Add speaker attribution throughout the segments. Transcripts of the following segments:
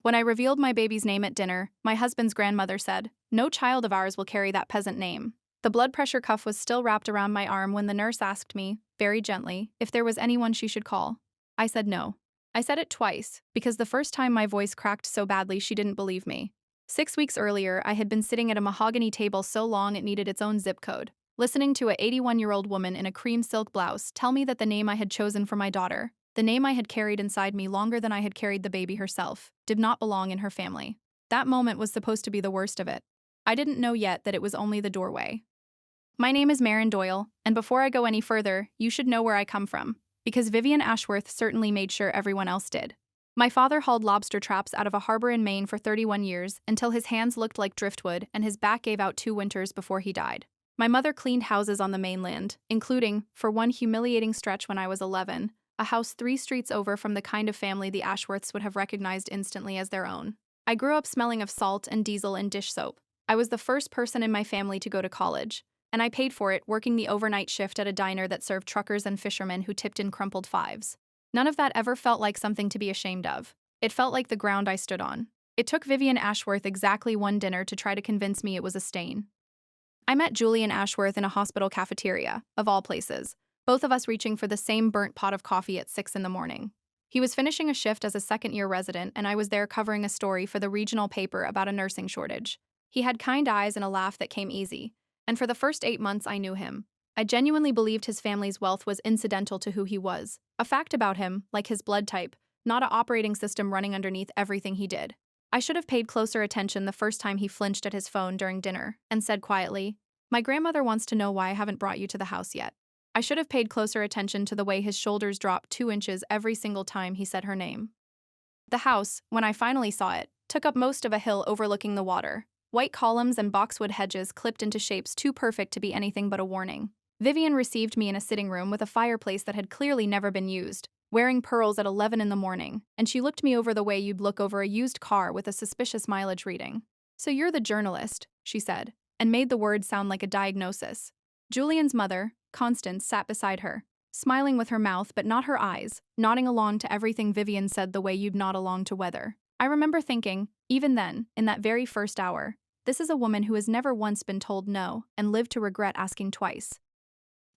Speaker 1: When I revealed my baby's name at dinner, my husband's grandmother said, "No child of ours will carry that peasant name." The blood pressure cuff was still wrapped around my arm when the nurse asked me, very gently, if there was anyone she should call. I said no. I said it twice, because the first time my voice cracked so badly she didn't believe me. 6 weeks earlier, I had been sitting at a mahogany table so long it needed its own zip code, listening to a 81-year-old woman in a cream silk blouse tell me that the name I had chosen for my daughter, the name I had carried inside me longer than I had carried the baby herself, did not belong in her family. That moment was supposed to be the worst of it. I didn't know yet that it was only the doorway. My name is Marin Doyle, and before I go any further, you should know where I come from, because Vivian Ashworth certainly made sure everyone else did. My father hauled lobster traps out of a harbor in Maine for 31 years until his hands looked like driftwood and his back gave out 2 winters before he died. My mother cleaned houses on the mainland, including, for one humiliating stretch when I was 11, a house 3 streets over from the kind of family the Ashworths would have recognized instantly as their own. I grew up smelling of salt and diesel and dish soap. I was the first person in my family to go to college, and I paid for it working the overnight shift at a diner that served truckers and fishermen who tipped in crumpled fives. None of that ever felt like something to be ashamed of. It felt like the ground I stood on. It took Vivian Ashworth exactly one dinner to try to convince me it was a stain. I met Julian Ashworth in a hospital cafeteria, of all places, both of us reaching for the same burnt pot of coffee at 6 in the morning. He was finishing a shift as a second-year resident, and I was there covering a story for the regional paper about a nursing shortage. He had kind eyes and a laugh that came easy, and for the first 8 months I knew him. I genuinely believed his family's wealth was incidental to who he was, a fact about him, like his blood type, not an operating system running underneath everything he did. I should have paid closer attention the first time he flinched at his phone during dinner and said quietly, "My grandmother wants to know why I haven't brought you to the house yet." I should have paid closer attention to the way his shoulders dropped 2 inches every single time he said her name. The house, when I finally saw it, took up most of a hill overlooking the water. White columns and boxwood hedges clipped into shapes too perfect to be anything but a warning. Vivian received me in a sitting room with a fireplace that had clearly never been used, wearing pearls at 11 in the morning, and she looked me over the way you'd look over a used car with a suspicious mileage reading. "So you're the journalist," she said, and made the word sound like a diagnosis. Julian's mother, Constance, sat beside her, smiling with her mouth but not her eyes, nodding along to everything Vivian said the way you'd nod along to weather. I remember thinking, even then, in that very first hour, this is a woman who has never once been told no and lived to regret asking twice.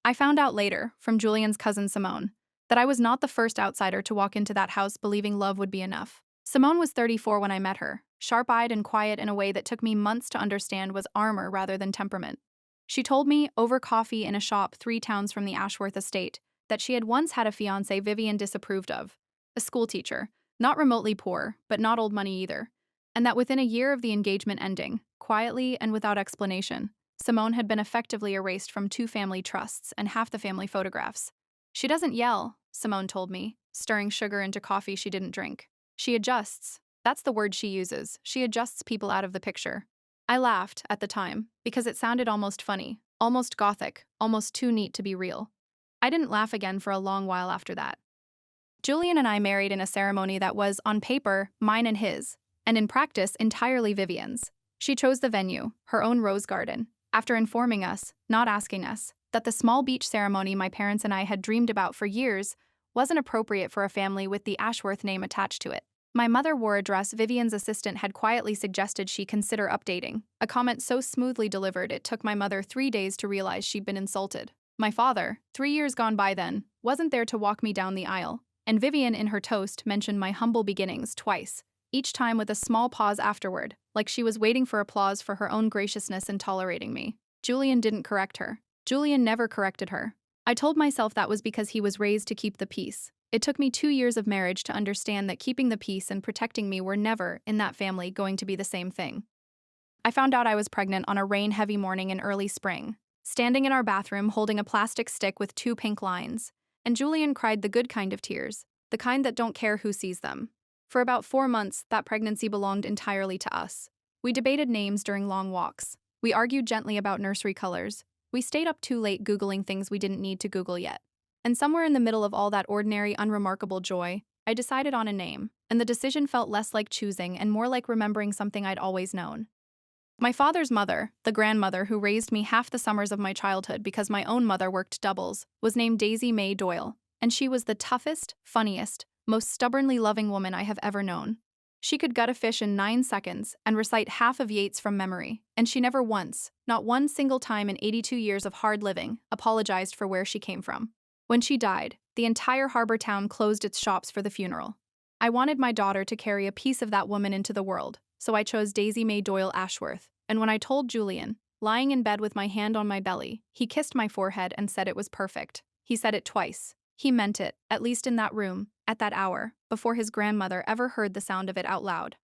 Speaker 1: I found out later, from Julian's cousin Simone, that I was not the first outsider to walk into that house believing love would be enough. Simone was 34 when I met her, sharp-eyed and quiet in a way that took me months to understand was armor rather than temperament. She told me, over coffee in a shop 3 towns from the Ashworth estate, that she had once had a fiancé Vivian disapproved of, a schoolteacher, not remotely poor, but not old money either, and that within a year of the engagement ending, quietly and without explanation, Simone had been effectively erased from 2 family trusts and half the family photographs. "She doesn't yell," Simone told me, stirring sugar into coffee she didn't drink. "She adjusts. That's the word she uses. She adjusts people out of the picture." I laughed, at the time, because it sounded almost funny, almost gothic, almost too neat to be real. I didn't laugh again for a long while after that. Julian and I married in a ceremony that was, on paper, mine and his, and in practice entirely Vivian's. She chose the venue, her own rose garden, after informing us, not asking us, that the small beach ceremony my parents and I had dreamed about for years wasn't appropriate for a family with the Ashworth name attached to it. My mother wore a dress Vivian's assistant had quietly suggested she consider updating, a comment so smoothly delivered it took my mother 3 days to realize she'd been insulted. My father, 3 years gone by then, wasn't there to walk me down the aisle, and Vivian in her toast mentioned my humble beginnings twice, each time with a small pause afterward, like she was waiting for applause for her own graciousness in tolerating me. Julian didn't correct her. Julian never corrected her. I told myself that was because he was raised to keep the peace. It took me 2 years of marriage to understand that keeping the peace and protecting me were never, in that family, going to be the same thing. I found out I was pregnant on a rain-heavy morning in early spring, standing in our bathroom holding a plastic stick with 2 pink lines, and Julian cried the good kind of tears, the kind that don't care who sees them. For about 4 months, that pregnancy belonged entirely to us. We debated names during long walks. We argued gently about nursery colors. We stayed up too late Googling things we didn't need to Google yet. And somewhere in the middle of all that ordinary, unremarkable joy, I decided on a name, and the decision felt less like choosing and more like remembering something I'd always known. My father's mother, the grandmother who raised me half the summers of my childhood because my own mother worked doubles, was named Daisy Mae Doyle, and she was the toughest, funniest, most stubbornly loving woman I have ever known. She could gut a fish in 9 seconds and recite half of Yeats from memory, and she never once, not one single time in 82 years of hard living, apologized for where she came from. When she died, the entire harbor town closed its shops for the funeral. I wanted my daughter to carry a piece of that woman into the world, so I chose Daisy May Doyle Ashworth, and when I told Julian, lying in bed with my hand on my belly, he kissed my forehead and said it was perfect. He said it twice. He meant it, at least in that room, at that hour, before his grandmother ever heard the sound of it out loud.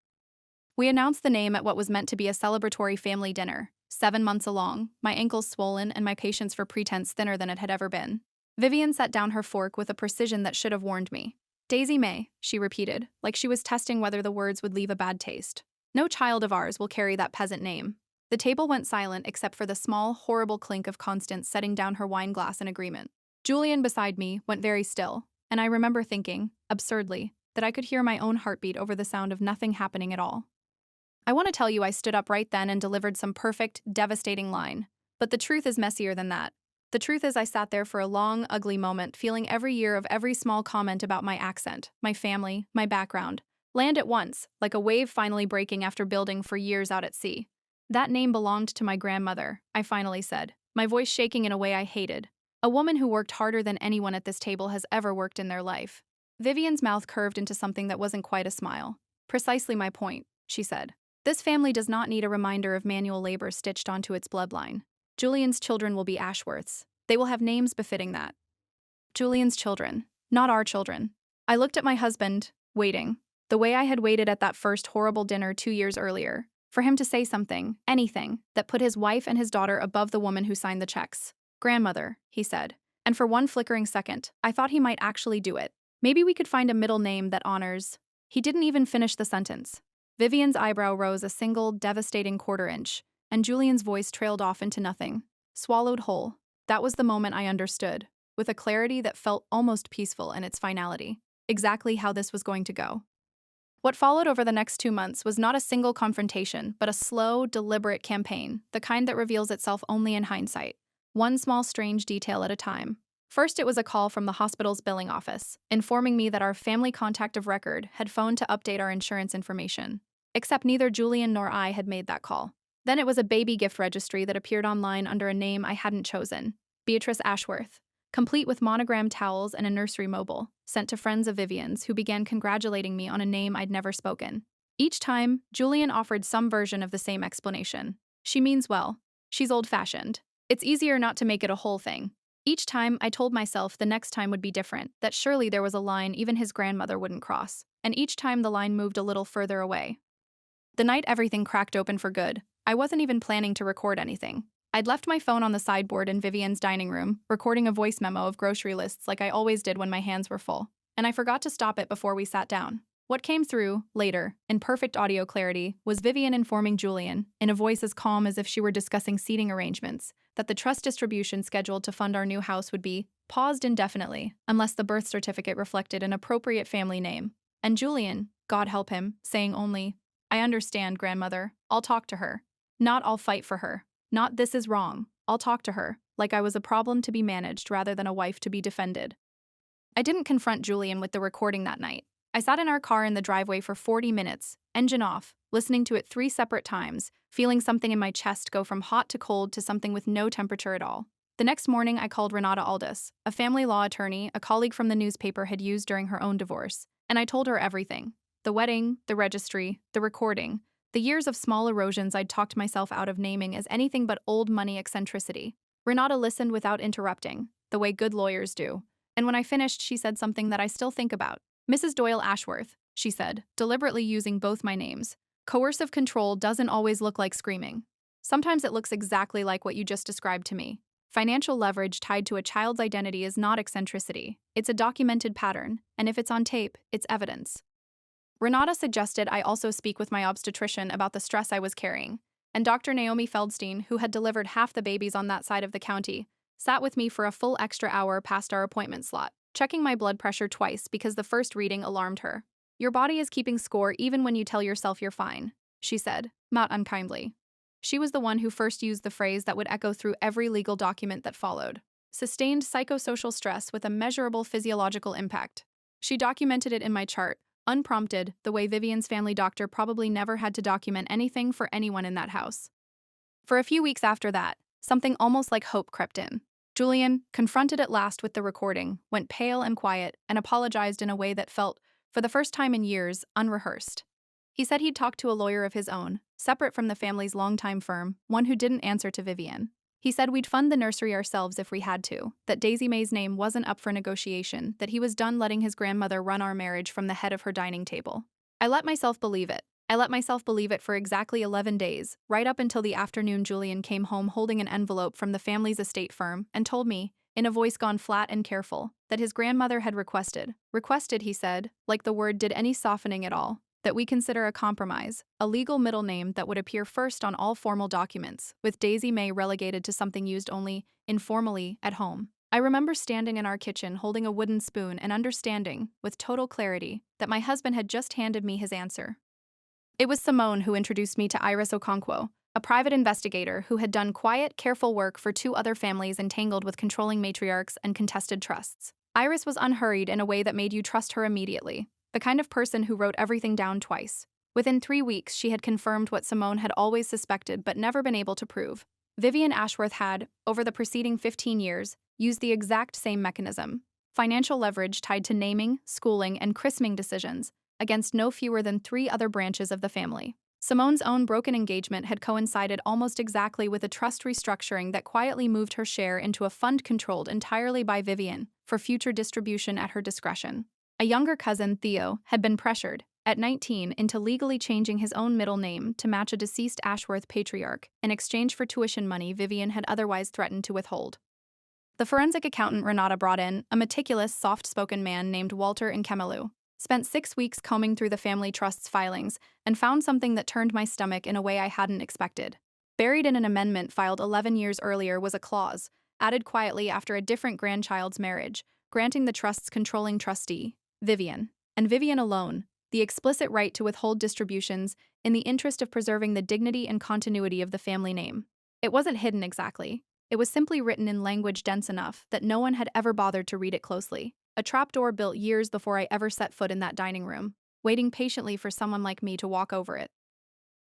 Speaker 1: We announced the name at what was meant to be a celebratory family dinner, 7 months along, my ankles swollen and my patience for pretense thinner than it had ever been. Vivian set down her fork with a precision that should have warned me. Daisy May, she repeated, like she was testing whether the words would leave a bad taste. No child of ours will carry that peasant name. The table went silent except for the small, horrible clink of Constance setting down her wine glass in agreement. Julian beside me went very still, and I remember thinking, absurdly, that I could hear my own heartbeat over the sound of nothing happening at all. I want to tell you I stood up right then and delivered some perfect, devastating line. But the truth is messier than that. The truth is I sat there for a long, ugly moment, feeling every year of every small comment about my accent, my family, my background, land at once, like a wave finally breaking after building for years out at sea. That name belonged to my grandmother, I finally said, my voice shaking in a way I hated. A woman who worked harder than anyone at this table has ever worked in their life. Vivian's mouth curved into something that wasn't quite a smile. Precisely my point, she said. This family does not need a reminder of manual labor stitched onto its bloodline. Julian's children will be Ashworths. They will have names befitting that. Julian's children, not our children. I looked at my husband, waiting, the way I had waited at that first horrible dinner 2 years earlier, for him to say something, anything, that put his wife and his daughter above the woman who signed the checks. Grandmother, he said, and for one flickering second, I thought he might actually do it. Maybe we could find a middle name that honors. He didn't even finish the sentence. Vivian's eyebrow rose a single, devastating quarter-inch, and Julian's voice trailed off into nothing. Swallowed whole. That was the moment I understood, with a clarity that felt almost peaceful in its finality, exactly how this was going to go. What followed over the next 2 months was not a single confrontation, but a slow, deliberate campaign, the kind that reveals itself only in hindsight, one small strange detail at a time. First, it was a call from the hospital's billing office, informing me that our family contact of record had phoned to update our insurance information. Except neither Julian nor I had made that call. Then it was a baby gift registry that appeared online under a name I hadn't chosen, Beatrice Ashworth, complete with monogrammed towels and a nursery mobile, sent to friends of Vivian's who began congratulating me on a name I'd never spoken. Each time, Julian offered some version of the same explanation. She means well. She's old-fashioned. It's easier not to make it a whole thing. Each time, I told myself the next time would be different, that surely there was a line even his grandmother wouldn't cross, and each time the line moved a little further away. The night everything cracked open for good, I wasn't even planning to record anything. I'd left my phone on the sideboard in Vivian's dining room, recording a voice memo of grocery lists like I always did when my hands were full, and I forgot to stop it before we sat down. What came through, later, in perfect audio clarity, was Vivian informing Julian, in a voice as calm as if she were discussing seating arrangements, that the trust distribution scheduled to fund our new house would be paused indefinitely, unless the birth certificate reflected an appropriate family name. And Julian, God help him, saying only, I understand, grandmother. I'll talk to her. Not I'll fight for her. Not this is wrong. I'll talk to her, like I was a problem to be managed rather than a wife to be defended. I didn't confront Julian with the recording that night. I sat in our car in the driveway for 40 minutes, engine off, listening to it 3 separate times, feeling something in my chest go from hot to cold to something with no temperature at all. The next morning, I called Renata Aldous, a family law attorney a colleague from the newspaper had used during her own divorce, and I told her everything. The wedding, the registry, the recording, the years of small erosions I'd talked myself out of naming as anything but old money eccentricity. Renata listened without interrupting, the way good lawyers do, and when I finished, she said something that I still think about. Mrs. Doyle Ashworth, she said, deliberately using both my names. Coercive control doesn't always look like screaming. Sometimes it looks exactly like what you just described to me. Financial leverage tied to a child's identity is not eccentricity. It's a documented pattern, and if it's on tape, it's evidence. Renata suggested I also speak with my obstetrician about the stress I was carrying, and Dr. Naomi Feldstein, who had delivered half the babies on that side of the county, sat with me for a full extra hour past our appointment slot, checking my blood pressure twice because the first reading alarmed her. Your body is keeping score even when you tell yourself you're fine, she said, not unkindly. She was the one who first used the phrase that would echo through every legal document that followed. Sustained psychosocial stress with a measurable physiological impact. She documented it in my chart, Unprompted, the way Vivian's family doctor probably never had to document anything for anyone in that house. For a few weeks after that, something almost like hope crept in. Julian, confronted at last with the recording, went pale and quiet and apologized in a way that felt, for the first time in years, unrehearsed. He said he'd talked to a lawyer of his own, separate from the family's longtime firm, one who didn't answer to Vivian. He said we'd fund the nursery ourselves if we had to, that Daisy May's name wasn't up for negotiation, that he was done letting his grandmother run our marriage from the head of her dining table. I let myself believe it. I let myself believe it for exactly 11 days, right up until the afternoon Julian came home holding an envelope from the family's estate firm and told me, in a voice gone flat and careful, that his grandmother had requested, he said, like the word did any softening at all, that we consider a compromise, a legal middle name that would appear first on all formal documents, with Daisy May relegated to something used only, informally, at home. I remember standing in our kitchen holding a wooden spoon and understanding, with total clarity, that my husband had just handed me his answer. It was Simone who introduced me to Iris Okonkwo, a private investigator who had done quiet, careful work for 2 other families entangled with controlling matriarchs and contested trusts. Iris was unhurried in a way that made you trust her immediately, the kind of person who wrote everything down twice. Within 3 weeks, she had confirmed what Simone had always suspected but never been able to prove. Vivian Ashworth had, over the preceding 15 years, used the exact same mechanism: financial leverage tied to naming, schooling, and christening decisions, against no fewer than 3 other branches of the family. Simone's own broken engagement had coincided almost exactly with a trust restructuring that quietly moved her share into a fund controlled entirely by Vivian for future distribution at her discretion. A younger cousin, Theo, had been pressured, at 19, into legally changing his own middle name to match a deceased Ashworth patriarch in exchange for tuition money Vivian had otherwise threatened to withhold. The forensic accountant Renata brought in, a meticulous, soft-spoken man named Walter Nkemelu, spent 6 weeks combing through the family trust's filings and found something that turned my stomach in a way I hadn't expected. Buried in an amendment filed 11 years earlier was a clause, added quietly after a different grandchild's marriage, granting the trust's controlling trustee, Vivian, and Vivian alone, the explicit right to withhold distributions in the interest of preserving the dignity and continuity of the family name. It wasn't hidden exactly. It was simply written in language dense enough that no one had ever bothered to read it closely. A trapdoor built years before I ever set foot in that dining room, waiting patiently for someone like me to walk over it.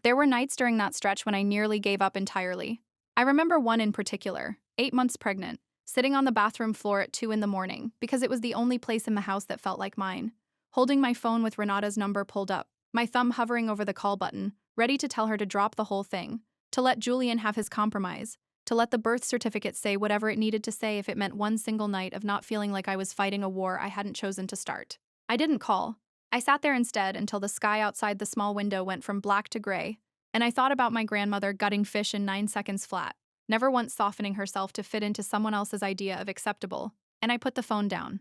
Speaker 1: There were nights during that stretch when I nearly gave up entirely. I remember one in particular, 8 months pregnant, sitting on the bathroom floor at 2 in the morning because it was the only place in the house that felt like mine, holding my phone with Renata's number pulled up, my thumb hovering over the call button, ready to tell her to drop the whole thing, to let Julian have his compromise, to let the birth certificate say whatever it needed to say if it meant one single night of not feeling like I was fighting a war I hadn't chosen to start. I didn't call. I sat there instead until the sky outside the small window went from black to gray, and I thought about my grandmother gutting fish in 9 seconds flat, never once softening herself to fit into someone else's idea of acceptable, and I put the phone down.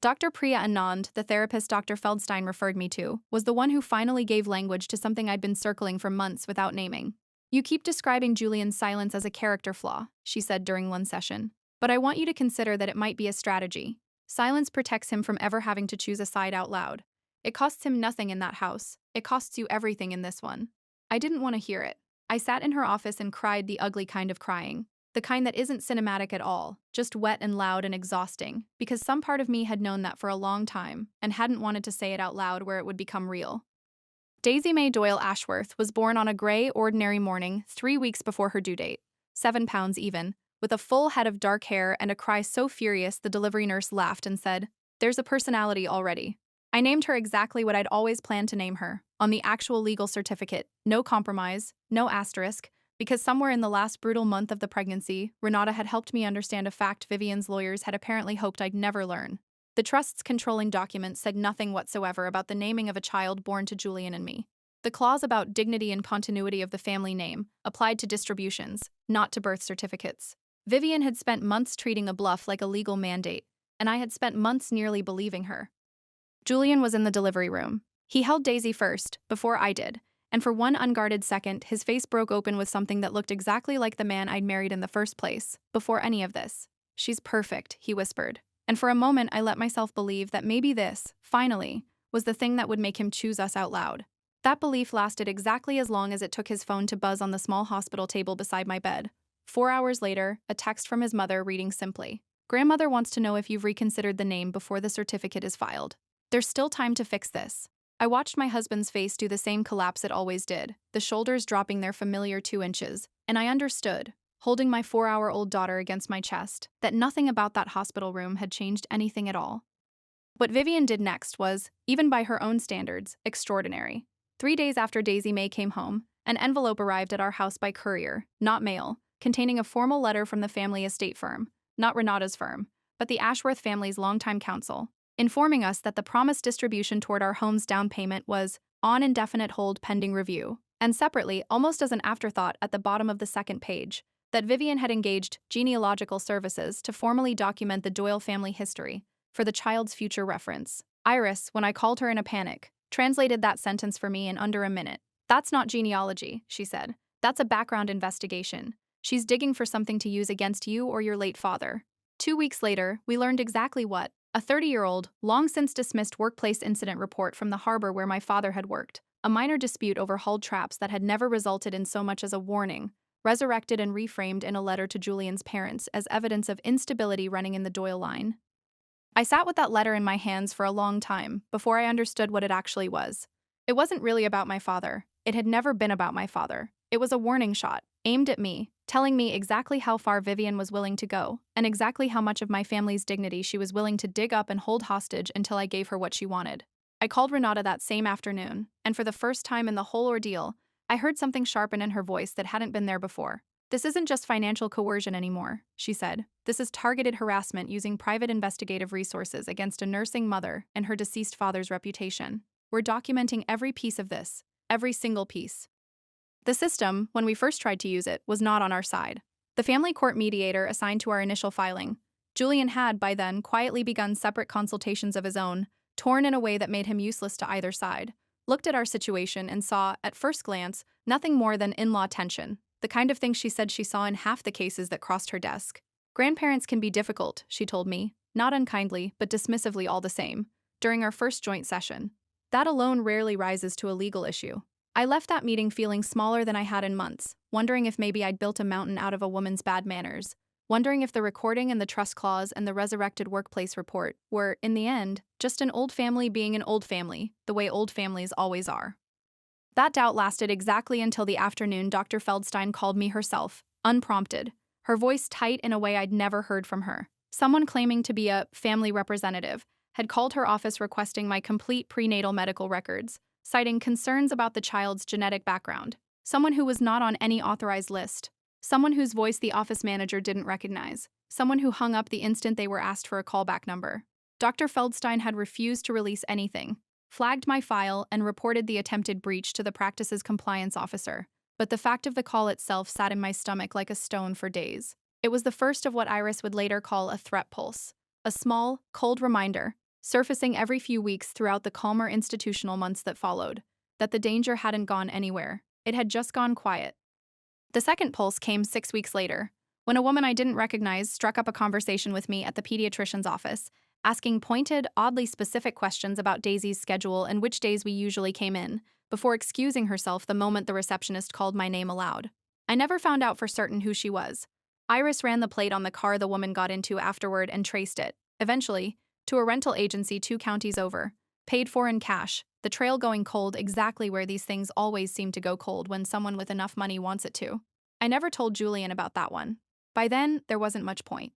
Speaker 1: Dr. Priya Anand, the therapist Dr. Feldstein referred me to, was the one who finally gave language to something I'd been circling for months without naming. "You keep describing Julian's silence as a character flaw," she said during one session, "but I want you to consider that it might be a strategy. Silence protects him from ever having to choose a side out loud. It costs him nothing in that house. It costs you everything in this one." I didn't want to hear it. I sat in her office and cried the ugly kind of crying, the kind that isn't cinematic at all, just wet and loud and exhausting, because some part of me had known that for a long time and hadn't wanted to say it out loud where it would become real. Daisy May Doyle Ashworth was born on a gray, ordinary morning 3 weeks before her due date, 7 pounds even, with a full head of dark hair and a cry so furious the delivery nurse laughed and said, "There's a personality already." I named her exactly what I'd always planned to name her, on the actual legal certificate, no compromise, no asterisk, because somewhere in the last brutal month of the pregnancy, Renata had helped me understand a fact Vivian's lawyers had apparently hoped I'd never learn. The trust's controlling documents said nothing whatsoever about the naming of a child born to Julian and me. The clause about dignity and continuity of the family name applied to distributions, not to birth certificates. Vivian had spent months treating a bluff like a legal mandate, and I had spent months nearly believing her. Julian was in the delivery room. He held Daisy first, before I did, and for one unguarded second, his face broke open with something that looked exactly like the man I'd married in the first place, before any of this. "She's perfect," he whispered. And for a moment, I let myself believe that maybe this, finally, was the thing that would make him choose us out loud. That belief lasted exactly as long as it took his phone to buzz on the small hospital table beside my bed. 4 hours later, a text from his mother reading simply, "Grandmother wants to know if you've reconsidered the name before the certificate is filed. There's still time to fix this. I watched my husband's face do the same collapse it always did, the shoulders dropping their familiar 2 inches, and I understood, holding my 4-hour-old daughter against my chest, that nothing about that hospital room had changed anything at all. What Vivian did next was, even by her own standards, extraordinary. 3 days after Daisy May came home, an envelope arrived at our house by courier, not mail, containing a formal letter from the family estate firm, not Renata's firm, but the Ashworth family's longtime counsel, informing us that the promised distribution toward our home's down payment was on indefinite hold pending review, and separately, almost as an afterthought at the bottom of the second page, that Vivian had engaged genealogical services to formally document the Doyle family history for the child's future reference. Iris, when I called her in a panic, translated that sentence for me in under a minute. "That's not genealogy," she said. "That's a background investigation. She's digging for something to use against you or your late father." 2 weeks later, we learned exactly what: a 30-year-old, long since dismissed workplace incident report from the harbor where my father had worked, a minor dispute over hulled traps that had never resulted in so much as a warning, resurrected and reframed in a letter to Julian's parents as evidence of instability running in the Doyle line. I sat with that letter in my hands for a long time before I understood what it actually was. It wasn't really about my father. It had never been about my father. It was a warning shot, aimed at me, telling me exactly how far Vivian was willing to go, and exactly how much of my family's dignity she was willing to dig up and hold hostage until I gave her what she wanted. I called Renata that same afternoon, and for the first time in the whole ordeal, I heard something sharpen in her voice that hadn't been there before. "This isn't just financial coercion anymore," she said. "This is targeted harassment using private investigative resources against a nursing mother and her deceased father's reputation. We're documenting every piece of this, every single piece." The system, when we first tried to use it, was not on our side. The family court mediator assigned to our initial filing, Julian had, by then, quietly begun separate consultations of his own, torn in a way that made him useless to either side, looked at our situation and saw, at first glance, nothing more than in-law tension, the kind of thing she said she saw in half the cases that crossed her desk. "Grandparents can be difficult," she told me, not unkindly, but dismissively all the same, during our first joint session. "That alone rarely rises to a legal issue." I left that meeting feeling smaller than I had in months, wondering if maybe I'd built a mountain out of a woman's bad manners, wondering if the recording and the trust clause and the resurrected workplace report were, in the end, just an old family being an old family, the way old families always are. That doubt lasted exactly until the afternoon Dr. Feldstein called me herself, unprompted, her voice tight in a way I'd never heard from her. Someone claiming to be a family representative had called her office requesting my complete prenatal medical records, citing concerns about the child's genetic background. Someone who was not on any authorized list. Someone whose voice the office manager didn't recognize. Someone who hung up the instant they were asked for a callback number. Dr. Feldstein had refused to release anything, flagged my file, and reported the attempted breach to the practice's compliance officer. But the fact of the call itself sat in my stomach like a stone for days. It was the first of what Iris would later call a threat pulse. A small, cold reminder, surfacing every few weeks throughout the calmer institutional months that followed, that the danger hadn't gone anywhere. It had just gone quiet. The second pulse came 6 weeks later, when a woman I didn't recognize struck up a conversation with me at the pediatrician's office, asking pointed, oddly specific questions about Daisy's schedule and which days we usually came in, before excusing herself the moment the receptionist called my name aloud. I never found out for certain who she was. Iris ran the plate on the car the woman got into afterward and traced it, eventually, to a rental agency 2 counties over, paid for in cash, the trail going cold exactly where these things always seem to go cold when someone with enough money wants it to. I never told Julian about that one. By then, there wasn't much point.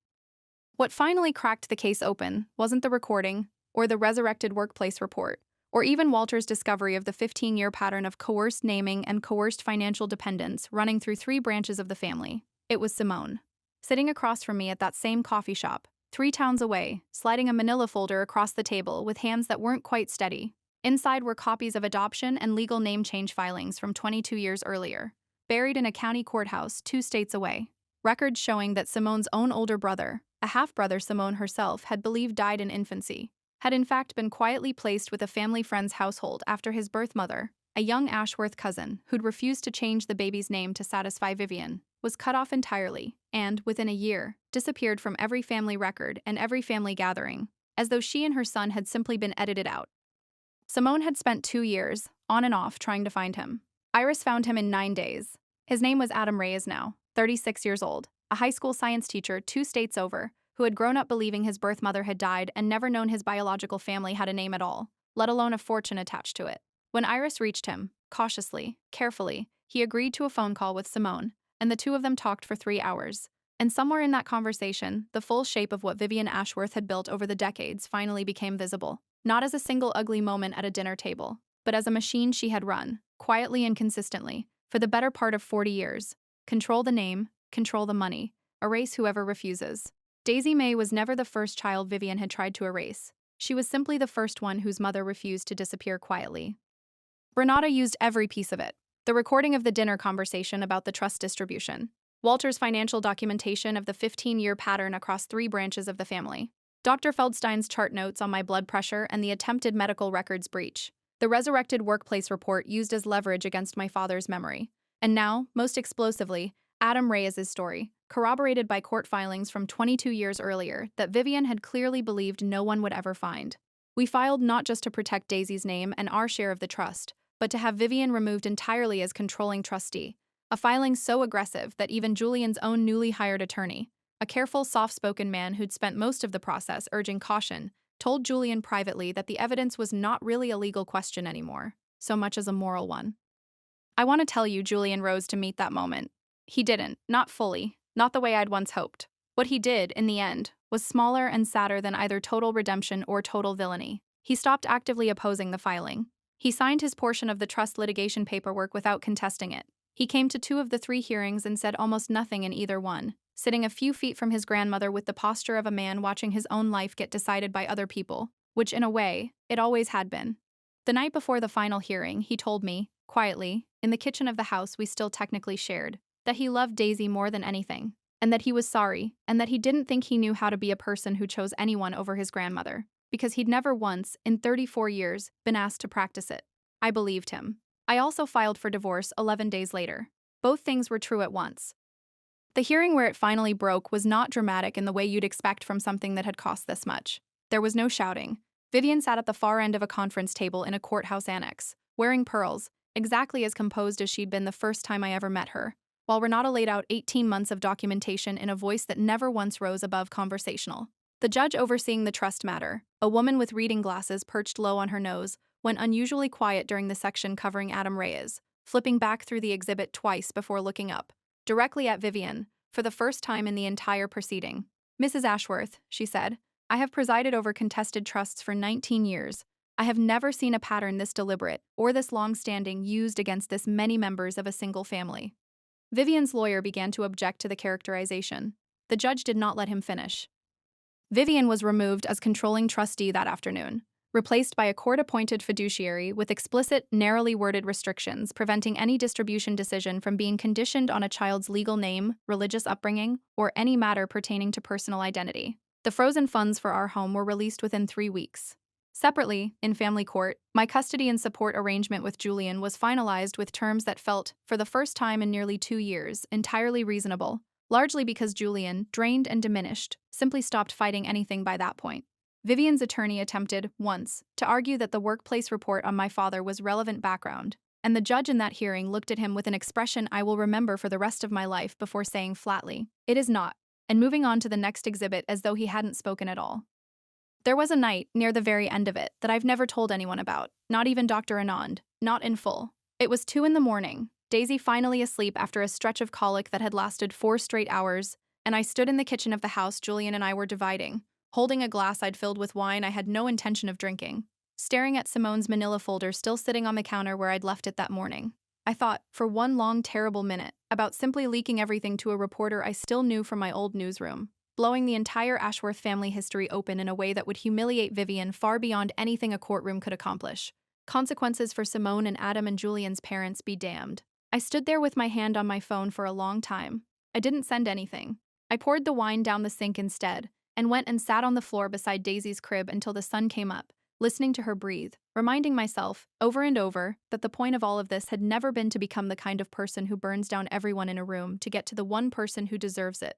Speaker 1: What finally cracked the case open wasn't the recording, or the resurrected workplace report, or even Walter's discovery of the 15-year pattern of coerced naming and coerced financial dependence running through 3 branches of the family. It was Simone, sitting across from me at that same coffee shop, 3 towns away, sliding a manila folder across the table with hands that weren't quite steady. Inside were copies of adoption and legal name change filings from 22 years earlier, buried in a county courthouse 2 states away. Records showing that Simone's own older brother, a half-brother Simone herself had believed died in infancy, had in fact been quietly placed with a family friend's household after his birth mother, a young Ashworth cousin who'd refused to change the baby's name to satisfy Vivian, was cut off entirely and, within a year, disappeared from every family record and every family gathering, as though she and her son had simply been edited out. Simone had spent 2 years, on and off, trying to find him. Iris found him in 9 days. His name was Adam Reyes now, 36 years old, a high school science teacher 2 states over, who had grown up believing his birth mother had died and never known his biological family had a name at all. let alone a fortune attached to it. When Iris reached him, cautiously, carefully, he agreed to a phone call with Simone, and the two of them talked for 3 hours. And somewhere in that conversation, the full shape of what Vivian Ashworth had built over the decades finally became visible. Not as a single ugly moment at a dinner table, but as a machine she had run, quietly and consistently, for the better part of 40 years. Control the name, control the money, erase whoever refuses. Daisy May was never the first child Vivian had tried to erase. She was simply the first one whose mother refused to disappear quietly. Renata used every piece of it. The recording of the dinner conversation about the trust distribution. Walter's financial documentation of the 15-year pattern across 3 branches of the family. Dr. Feldstein's chart notes on my blood pressure and the attempted medical records breach. The resurrected workplace report used as leverage against my father's memory. And now, most explosively, Adam Reyes' story, corroborated by court filings from 22 years earlier that Vivian had clearly believed no one would ever find. We filed not just to protect Daisy's name and our share of the trust, but to have Vivian removed entirely as controlling trustee. A filing so aggressive that even Julian's own newly hired attorney, a careful, soft-spoken man who'd spent most of the process urging caution, told Julian privately that the evidence was not really a legal question anymore, so much as a moral one. I want to tell you, Julian rose to meet that moment. He didn't, not fully, not the way I'd once hoped. What he did, in the end, was smaller and sadder than either total redemption or total villainy. He stopped actively opposing the filing. He signed his portion of the trust litigation paperwork without contesting it. He came to 2 of the 3 hearings and said almost nothing in either one, sitting a few feet from his grandmother with the posture of a man watching his own life get decided by other people, which in a way, it always had been. The night before the final hearing, he told me, quietly, in the kitchen of the house we still technically shared, that he loved Daisy more than anything, and that he was sorry, and that he didn't think he knew how to be a person who chose anyone over his grandmother, because he'd never once, in 34 years, been asked to practice it. I believed him. I also filed for divorce 11 days later. Both things were true at once. The hearing where it finally broke was not dramatic in the way you'd expect from something that had cost this much. There was no shouting. Vivian sat at the far end of a conference table in a courthouse annex, wearing pearls, exactly as composed as she'd been the first time I ever met her, while Renata laid out 18 months of documentation in a voice that never once rose above conversational. The judge overseeing the trust matter, a woman with reading glasses perched low on her nose, went unusually quiet during the section covering Adam Reyes, flipping back through the exhibit twice before looking up, directly at Vivian, for the first time in the entire proceeding. "Mrs. Ashworth," she said, "I have presided over contested trusts for 19 years. I have never seen a pattern this deliberate, or this long-standing, used against this many members of a single family." Vivian's lawyer began to object to the characterization. The judge did not let him finish. Vivian was removed as controlling trustee that afternoon, replaced by a court-appointed fiduciary with explicit, narrowly worded restrictions preventing any distribution decision from being conditioned on a child's legal name, religious upbringing, or any matter pertaining to personal identity. The frozen funds for our home were released within 3 weeks. Separately, in family court, my custody and support arrangement with Julian was finalized with terms that felt, for the first time in nearly 2 years, entirely reasonable, largely because Julian, drained and diminished, simply stopped fighting anything by that point. Vivian's attorney attempted, once, to argue that the workplace report on my father was relevant background, and the judge in that hearing looked at him with an expression I will remember for the rest of my life before saying flatly, "It is not," and moving on to the next exhibit as though he hadn't spoken at all. There was a night, near the very end of it, that I've never told anyone about, not even Dr. Anand, not in full. It was 2 in the morning, Daisy finally asleep after a stretch of colic that had lasted 4 straight hours, and I stood in the kitchen of the house Julian and I were dividing, holding a glass I'd filled with wine I had no intention of drinking, staring at Simone's manila folder still sitting on the counter where I'd left it that morning. I thought, for one long, terrible minute, about simply leaking everything to a reporter I still knew from my old newsroom, blowing the entire Ashworth family history open in a way that would humiliate Vivian far beyond anything a courtroom could accomplish. Consequences for Simone and Adam and Julian's parents be damned. I stood there with my hand on my phone for a long time. I didn't send anything. I poured the wine down the sink instead, and went and sat on the floor beside Daisy's crib until the sun came up, listening to her breathe, reminding myself, over and over, that the point of all of this had never been to become the kind of person who burns down everyone in a room to get to the one person who deserves it.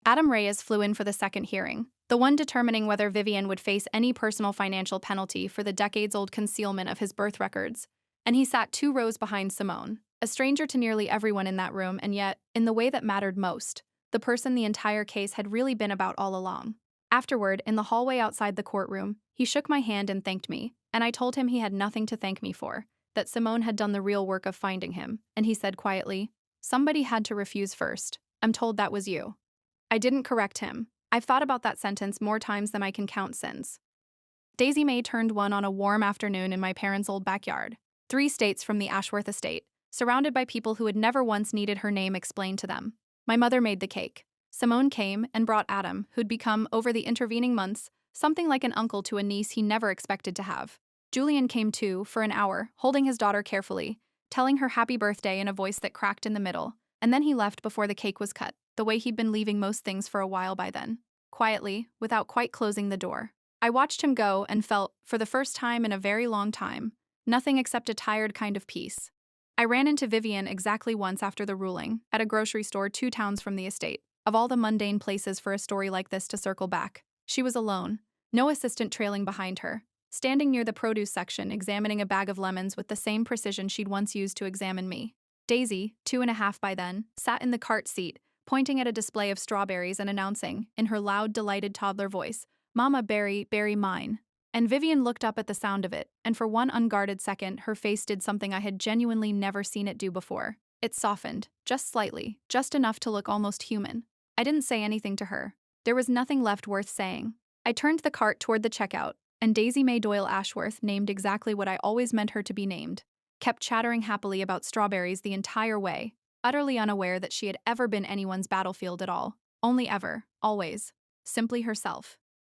Speaker 1: Adam Reyes flew in for the second hearing, the one determining whether Vivian would face any personal financial penalty for the decades-old concealment of his birth records, and he sat 2 rows behind Simone, a stranger to nearly everyone in that room, and yet, in the way that mattered most, the person the entire case had really been about all along. Afterward, in the hallway outside the courtroom, he shook my hand and thanked me, and I told him he had nothing to thank me for, that Simone had done the real work of finding him, and he said quietly, "Somebody had to refuse first. I'm told that was you." I didn't correct him. I've thought about that sentence more times than I can count since. Daisy May turned one on a warm afternoon in my parents' old backyard, 3 states from the Ashworth estate, surrounded by people who had never once needed her name explained to them. My mother made the cake. Simone came and brought Adam, who'd become, over the intervening months, something like an uncle to a niece he never expected to have. Julian came too, for an hour, holding his daughter carefully, telling her happy birthday in a voice that cracked in the middle, and then he left before the cake was cut, the way he'd been leaving most things for a while by then. Quietly, without quite closing the door. I watched him go and felt, for the first time in a very long time, nothing except a tired kind of peace. I ran into Vivian exactly once after the ruling, at a grocery store 2 towns from the estate. Of all the mundane places for a story like this to circle back, she was alone, no assistant trailing behind her, standing near the produce section examining a bag of lemons with the same precision she'd once used to examine me. Daisy, 2.5 by then, sat in the cart seat, pointing at a display of strawberries and announcing, in her loud, delighted toddler voice, "Mama, berry, berry mine." And Vivian looked up at the sound of it, and for one unguarded second, her face did something I had genuinely never seen it do before. It softened, just slightly, just enough to look almost human. I didn't say anything to her. There was nothing left worth saying. I turned the cart toward the checkout, and Daisy May Doyle Ashworth, named exactly what I always meant her to be named, kept chattering happily about strawberries the entire way, utterly unaware that she had ever been anyone's battlefield at all. Only ever, always, simply herself.